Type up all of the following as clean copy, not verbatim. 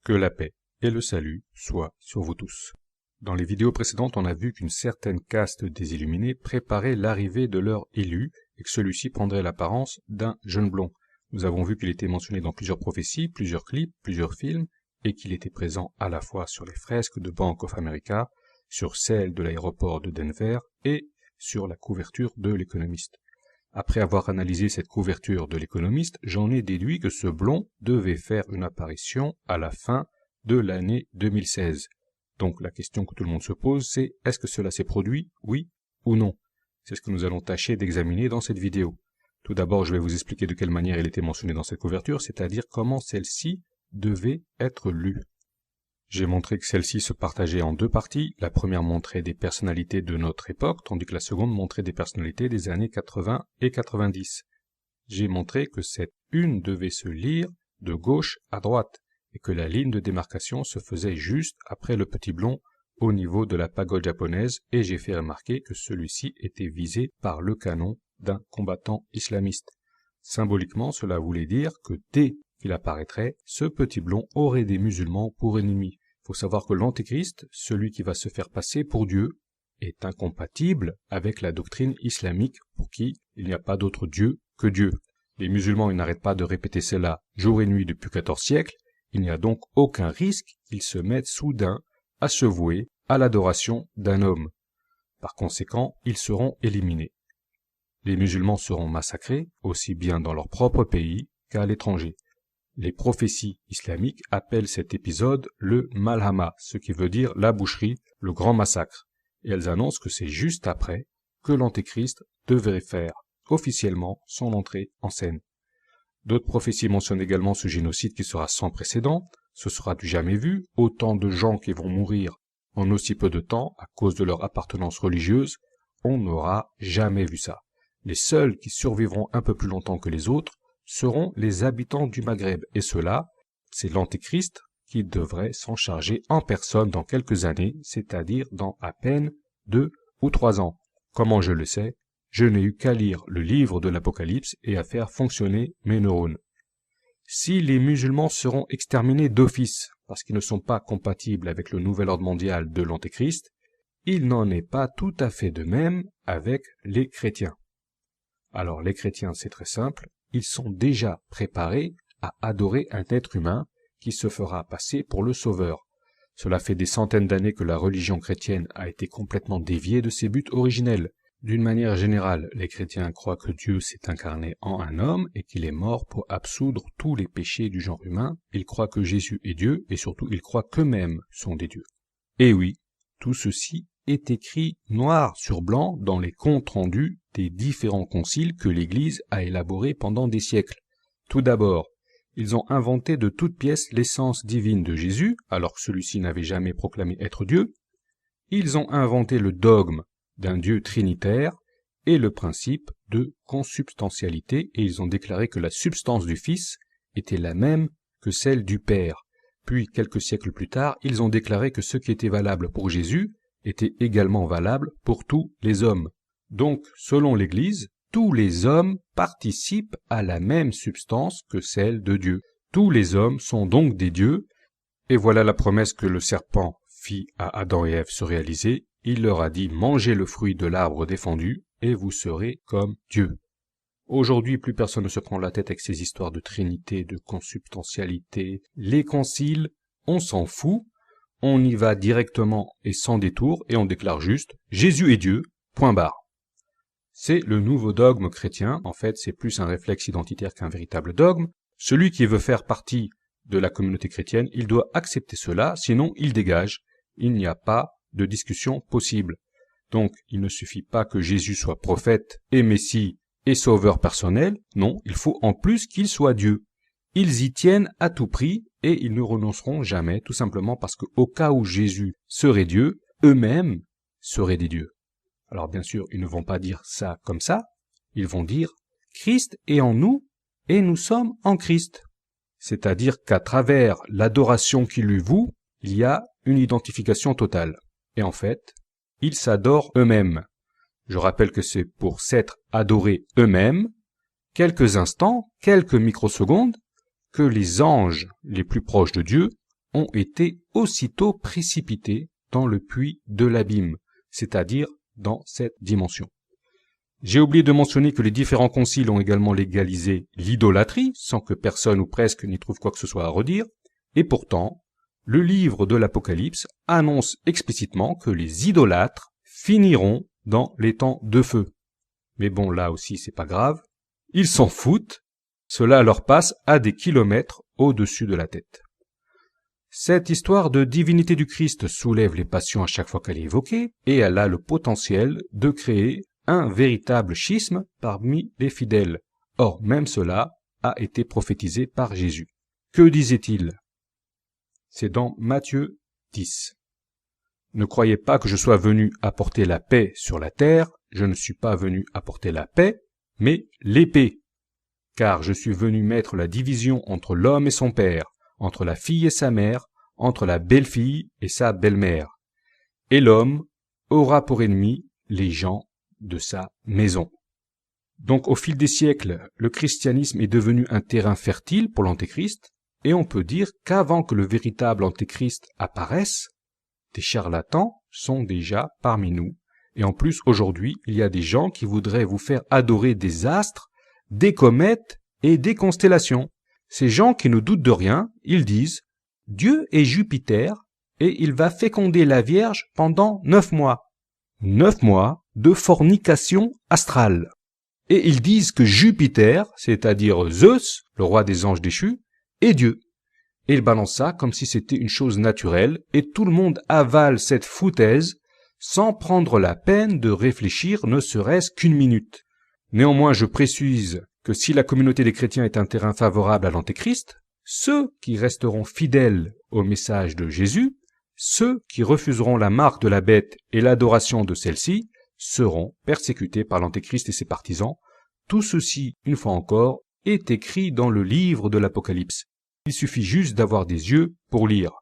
Que la paix et le salut soient sur vous tous. Dans les vidéos précédentes, on a vu qu'une certaine caste des Illuminés préparait l'arrivée de leur élu et que celui-ci prendrait l'apparence d'un jeune blond. Nous avons vu qu'il était mentionné dans plusieurs prophéties, plusieurs clips, plusieurs films, et qu'il était présent à la fois sur les fresques de Bank of America, sur celles de l'aéroport de Denver et sur la couverture de l'Économiste. Après avoir analysé cette couverture de l'Économiste, j'en ai déduit que ce blond devait faire une apparition à la fin de l'année 2016. Donc la question que tout le monde se pose, c'est est-ce que cela s'est produit, oui ou non? C'est ce que nous allons tâcher d'examiner dans cette vidéo. Tout d'abord, je vais vous expliquer de quelle manière il était mentionné dans cette couverture, c'est-à-dire comment celle-ci devait être lue. J'ai montré que celle-ci se partageait en deux parties. La première montrait des personnalités de notre époque, tandis que la seconde montrait des personnalités des années 80 et 90. J'ai montré que cette une devait se lire de gauche à droite, et que la ligne de démarcation se faisait juste après le petit blond au niveau de la pagode japonaise, et j'ai fait remarquer que celui-ci était visé par le canon d'un combattant islamiste. Symboliquement, cela voulait dire que dès qu'il apparaîtrait, ce petit blond aurait des musulmans pour ennemis. Il faut savoir que l'antéchrist, celui qui va se faire passer pour Dieu, est incompatible avec la doctrine islamique pour qui il n'y a pas d'autre Dieu que Dieu. Les musulmans, ils n'arrêtent pas de répéter cela jour et nuit depuis 14 siècles, il n'y a donc aucun risque qu'ils se mettent soudain à se vouer à l'adoration d'un homme. Par conséquent, ils seront éliminés. Les musulmans seront massacrés, aussi bien dans leur propre pays qu'à l'étranger. Les prophéties islamiques appellent cet épisode le Malhama, ce qui veut dire la boucherie, le grand massacre. Et elles annoncent que c'est juste après que l'Antéchrist devrait faire officiellement son entrée en scène. D'autres prophéties mentionnent également ce génocide qui sera sans précédent. Ce sera du jamais vu, autant de gens qui vont mourir en aussi peu de temps à cause de leur appartenance religieuse, on n'aura jamais vu ça. Les seuls qui survivront un peu plus longtemps que les autres seront les habitants du Maghreb, et cela, c'est l'Antéchrist qui devrait s'en charger en personne dans quelques années, c'est-à-dire dans à peine 2 ou 3 ans. Comment je le sais? Je n'ai eu qu'à lire le livre de l'Apocalypse et à faire fonctionner mes neurones. Si les musulmans seront exterminés d'office, parce qu'ils ne sont pas compatibles avec le nouvel ordre mondial de l'Antéchrist, il n'en est pas tout à fait de même avec les chrétiens. Alors les chrétiens, c'est très simple, ils sont déjà préparés à adorer un être humain qui se fera passer pour le sauveur. Cela fait des centaines d'années que la religion chrétienne a été complètement déviée de ses buts originels. D'une manière générale, les chrétiens croient que Dieu s'est incarné en un homme et qu'il est mort pour absoudre tous les péchés du genre humain. Ils croient que Jésus est Dieu et surtout ils croient qu'eux-mêmes sont des dieux. Et oui, tout ceci est écrit noir sur blanc dans les comptes rendus des différents conciles que l'Église a élaborés pendant des siècles. Tout d'abord, ils ont inventé de toutes pièces l'essence divine de Jésus, alors que celui-ci n'avait jamais proclamé être Dieu. Ils ont inventé le dogme d'un Dieu trinitaire et le principe de consubstantialité, et ils ont déclaré que la substance du Fils était la même que celle du Père. Puis, quelques siècles plus tard, ils ont déclaré que ce qui était valable pour Jésus était également valable pour tous les hommes. Donc, selon l'Église, tous les hommes participent à la même substance que celle de Dieu. Tous les hommes sont donc des dieux, et voilà la promesse que le serpent fit à Adam et Ève se réaliser. Il leur a dit « Mangez le fruit de l'arbre défendu, et vous serez comme Dieu ». Aujourd'hui, plus personne ne se prend la tête avec ces histoires de trinité, de consubstantialité. Les conciles, on s'en fout, on y va directement et sans détour, et on déclare juste « Jésus est Dieu, point barre ». C'est le nouveau dogme chrétien. En fait, c'est plus un réflexe identitaire qu'un véritable dogme. Celui qui veut faire partie de la communauté chrétienne, il doit accepter cela, sinon il dégage. Il n'y a pas de discussion possible. Donc, il ne suffit pas que Jésus soit prophète et Messie et sauveur personnel. Non, il faut en plus qu'il soit Dieu. Ils y tiennent à tout prix et ils ne renonceront jamais, tout simplement parce qu'au cas où Jésus serait Dieu, eux-mêmes seraient des dieux. Alors bien sûr, ils ne vont pas dire ça comme ça, ils vont dire « Christ est en nous et nous sommes en Christ ». C'est-à-dire qu'à travers l'adoration qu'ils lui vouent, il y a une identification totale. Et en fait, ils s'adorent eux-mêmes. Je rappelle que c'est pour s'être adorés eux-mêmes, quelques instants, quelques microsecondes, que les anges les plus proches de Dieu ont été aussitôt précipités dans le puits de l'abîme, c'est-à-dire dans cette dimension. J'ai oublié de mentionner que les différents conciles ont également légalisé l'idolâtrie, sans que personne ou presque n'y trouve quoi que ce soit à redire, et pourtant, le livre de l'Apocalypse annonce explicitement que les idolâtres finiront dans les temps de feu. Mais bon, là aussi, c'est pas grave. Ils s'en foutent. Cela leur passe à des kilomètres au-dessus de la tête. Cette histoire de divinité du Christ soulève les passions à chaque fois qu'elle est évoquée, et elle a le potentiel de créer un véritable schisme parmi les fidèles. Or, même cela a été prophétisé par Jésus. Que disait-il? C'est dans Matthieu 10. Ne croyez pas que je sois venu apporter la paix sur la terre, je ne suis pas venu apporter la paix, mais l'épée. Car je suis venu mettre la division entre l'homme et son père, entre la fille et sa mère, entre la belle-fille et sa belle-mère. Et l'homme aura pour ennemi les gens de sa maison. Donc au fil des siècles, le christianisme est devenu un terrain fertile pour l'antéchrist, et on peut dire qu'avant que le véritable antéchrist apparaisse, des charlatans sont déjà parmi nous. Et en plus, aujourd'hui, il y a des gens qui voudraient vous faire adorer des astres, des comètes et des constellations. Ces gens qui ne doutent de rien, ils disent « Dieu est Jupiter et il va féconder la Vierge pendant 9 mois. » 9 mois de fornication astrale. Et ils disent que Jupiter, c'est-à-dire Zeus, le roi des anges déchus, est Dieu. Et ils balancent ça comme si c'était une chose naturelle, et tout le monde avale cette foutaise sans prendre la peine de réfléchir ne serait-ce qu'une minute. Néanmoins, je précise que si la communauté des chrétiens est un terrain favorable à l'antéchrist, ceux qui resteront fidèles au message de Jésus, ceux qui refuseront la marque de la bête et l'adoration de celle-ci, seront persécutés par l'antéchrist et ses partisans. Tout ceci, une fois encore, est écrit dans le livre de l'Apocalypse. Il suffit juste d'avoir des yeux pour lire.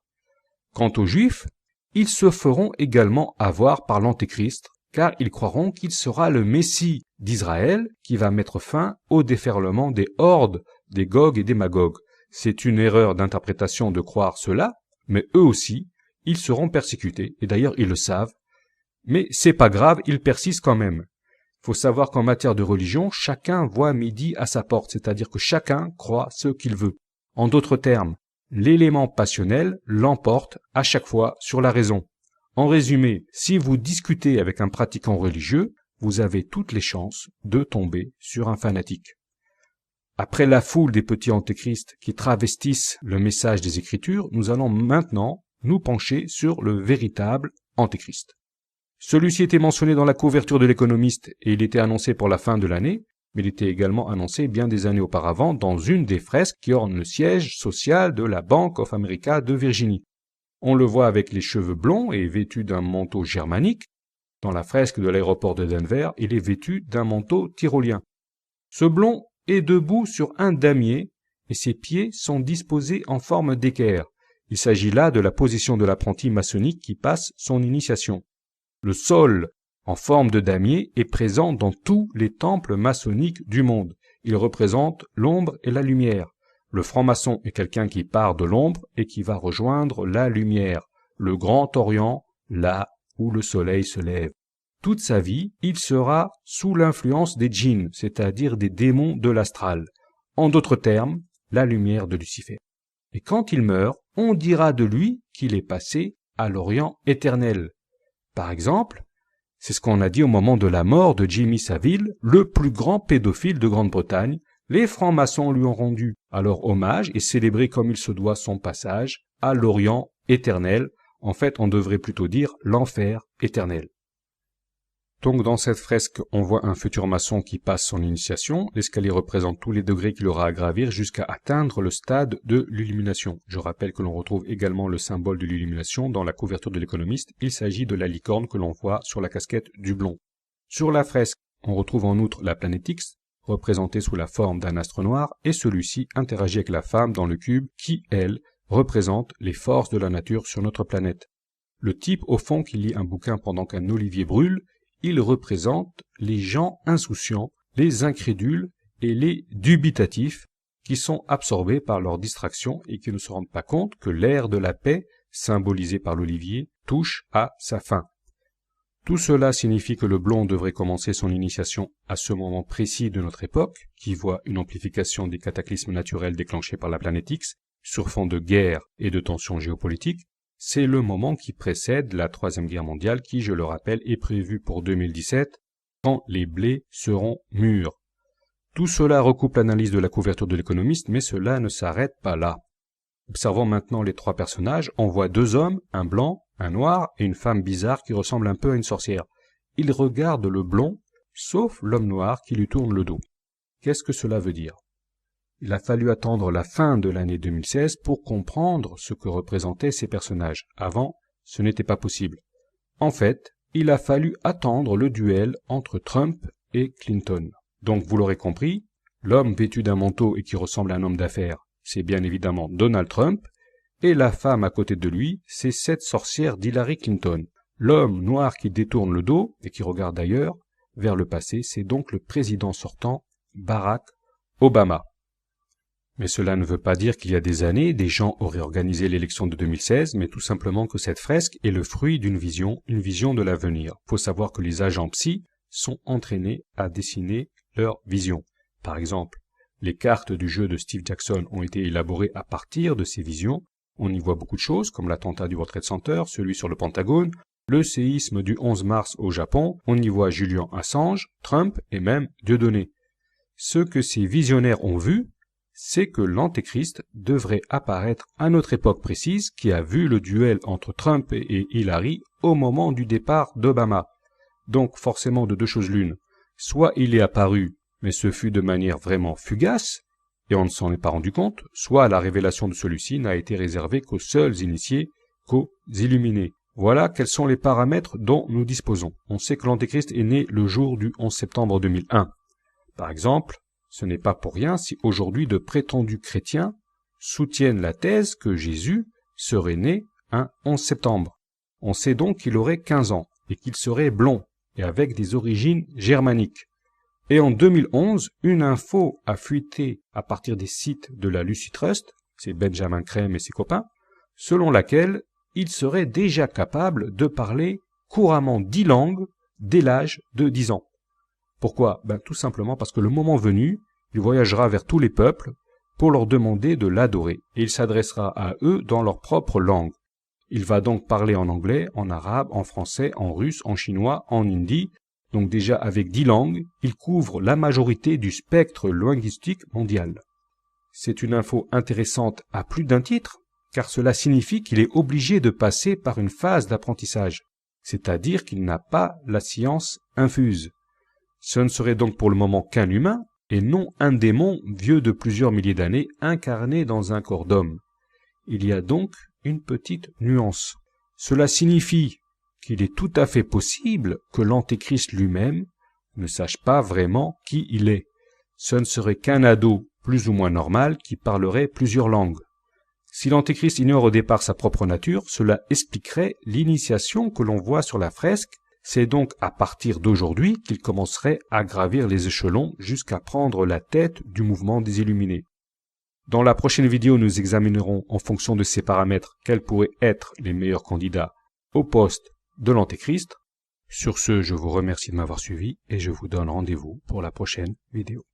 Quant aux Juifs, ils se feront également avoir par l'antéchrist, car ils croiront qu'il sera le Messie d'Israël qui va mettre fin au déferlement des hordes des Gog et des Magog. C'est une erreur d'interprétation de croire cela, mais eux aussi, ils seront persécutés, et d'ailleurs ils le savent. Mais c'est pas grave, ils persistent quand même. Il faut savoir qu'en matière de religion, chacun voit midi à sa porte, c'est-à-dire que chacun croit ce qu'il veut. En d'autres termes, l'élément passionnel l'emporte à chaque fois sur la raison. En résumé, si vous discutez avec un pratiquant religieux, vous avez toutes les chances de tomber sur un fanatique. Après la foule des petits antéchrists qui travestissent le message des Écritures, nous allons maintenant nous pencher sur le véritable antéchrist. Celui-ci était mentionné dans la couverture de l'Économiste et il était annoncé pour la fin de l'année, mais il était également annoncé bien des années auparavant dans une des fresques qui ornent le siège social de la Bank of America de Virginie. On le voit avec les cheveux blonds et vêtu d'un manteau germanique. Dans la fresque de l'aéroport de Denver, il est vêtu d'un manteau tyrolien. Ce blond est debout sur un damier et ses pieds sont disposés en forme d'équerre. Il s'agit là de la position de l'apprenti maçonnique qui passe son initiation. Le sol en forme de damier est présent dans tous les temples maçonniques du monde. Il représente l'ombre et la lumière. Le franc-maçon est quelqu'un qui part de l'ombre et qui va rejoindre la lumière, le grand Orient, là où le soleil se lève. Toute sa vie, il sera sous l'influence des djinns, c'est-à-dire des démons de l'astral. En d'autres termes, la lumière de Lucifer. Et quand il meurt, on dira de lui qu'il est passé à l'Orient éternel. Par exemple, c'est ce qu'on a dit au moment de la mort de Jimmy Savile, le plus grand pédophile de Grande-Bretagne. Les francs-maçons lui ont rendu alors hommage et célébré comme il se doit son passage à l'Orient éternel. En fait, on devrait plutôt dire l'enfer éternel. Donc dans cette fresque, on voit un futur maçon qui passe son initiation. L'escalier représente tous les degrés qu'il aura à gravir jusqu'à atteindre le stade de l'illumination. Je rappelle que l'on retrouve également le symbole de l'illumination dans la couverture de l'Économiste. Il s'agit de la licorne que l'on voit sur la casquette du blond. Sur la fresque, on retrouve en outre la planète X, représentée sous la forme d'un astre noir, et celui-ci interagit avec la femme dans le cube qui, elle, représente les forces de la nature sur notre planète. Le type au fond qui lit un bouquin pendant qu'un olivier brûle, il représente les gens insouciants, les incrédules et les dubitatifs qui sont absorbés par leur distraction et qui ne se rendent pas compte que l'ère de la paix, symbolisée par l'olivier, touche à sa fin. Tout cela signifie que le blond devrait commencer son initiation à ce moment précis de notre époque, qui voit une amplification des cataclysmes naturels déclenchés par la planète X, sur fond de guerre et de tensions géopolitiques. C'est le moment qui précède la Troisième Guerre mondiale qui, je le rappelle, est prévue pour 2017, quand les blés seront mûrs. Tout cela recoupe l'analyse de la couverture de l'économiste, mais cela ne s'arrête pas là. Observons maintenant les trois personnages. On voit deux hommes, un blanc, un noir et une femme bizarre qui ressemble un peu à une sorcière. Ils regardent le blond, sauf l'homme noir qui lui tourne le dos. Qu'est-ce que cela veut dire? Il a fallu attendre la fin de l'année 2016 pour comprendre ce que représentaient ces personnages. Avant, ce n'était pas possible. En fait, il a fallu attendre le duel entre Trump et Clinton. Donc, vous l'aurez compris, l'homme vêtu d'un manteau et qui ressemble à un homme d'affaires, c'est bien évidemment Donald Trump, et la femme à côté de lui, c'est cette sorcière d'Hillary Clinton. L'homme noir qui détourne le dos et qui regarde ailleurs, vers le passé, c'est donc le président sortant, Barack Obama. Mais cela ne veut pas dire qu'il y a des années, des gens auraient organisé l'élection de 2016, mais tout simplement que cette fresque est le fruit d'une vision, une vision de l'avenir. Il faut savoir que les agents psy sont entraînés à dessiner leur vision. Par exemple, les cartes du jeu de Steve Jackson ont été élaborées à partir de ces visions. On y voit beaucoup de choses, comme l'attentat du World Trade Center, celui sur le Pentagone, le séisme du 11 mars au Japon. On y voit Julian Assange, Trump et même Dieudonné. Ce que ces visionnaires ont vu, c'est que l'Antéchrist devrait apparaître à notre époque précise qui a vu le duel entre Trump et Hillary au moment du départ d'Obama. Donc forcément de deux choses l'une. Soit il est apparu, mais ce fut de manière vraiment fugace, et on ne s'en est pas rendu compte, soit la révélation de celui-ci n'a été réservée qu'aux seuls initiés, qu'aux illuminés. Voilà quels sont les paramètres dont nous disposons. On sait que l'Antéchrist est né le jour du 11 septembre 2001. Par exemple, ce n'est pas pour rien si aujourd'hui de prétendus chrétiens soutiennent la thèse que Jésus serait né un 11 septembre. On sait donc qu'il aurait 15 ans et qu'il serait blond et avec des origines germaniques. Et en 2011, une info a fuité à partir des sites de la Lucy Trust, c'est Benjamin Crème et ses copains, selon laquelle il serait déjà capable de parler couramment 10 langues dès l'âge de 10 ans. Pourquoi? Tout simplement parce que le moment venu, il voyagera vers tous les peuples pour leur demander de l'adorer, et il s'adressera à eux dans leur propre langue. Il va donc parler en anglais, en arabe, en français, en russe, en chinois, en hindi. Donc déjà avec 10 langues, il couvre la majorité du spectre linguistique mondial. C'est une info intéressante à plus d'un titre, car cela signifie qu'il est obligé de passer par une phase d'apprentissage, c'est-à-dire qu'il n'a pas la science infuse. Ce ne serait donc pour le moment qu'un humain, et non un démon vieux de plusieurs milliers d'années incarné dans un corps d'homme. Il y a donc une petite nuance. Cela signifie qu'il est tout à fait possible que l'Antéchrist lui-même ne sache pas vraiment qui il est. Ce ne serait qu'un ado plus ou moins normal qui parlerait plusieurs langues. Si l'Antéchrist ignore au départ sa propre nature, cela expliquerait l'initiation que l'on voit sur la fresque. C'est donc à partir d'aujourd'hui qu'il commencerait à gravir les échelons jusqu'à prendre la tête du mouvement des Illuminés. Dans la prochaine vidéo, nous examinerons en fonction de ces paramètres quels pourraient être les meilleurs candidats au poste de l'Antéchrist. Sur ce, je vous remercie de m'avoir suivi et je vous donne rendez-vous pour la prochaine vidéo.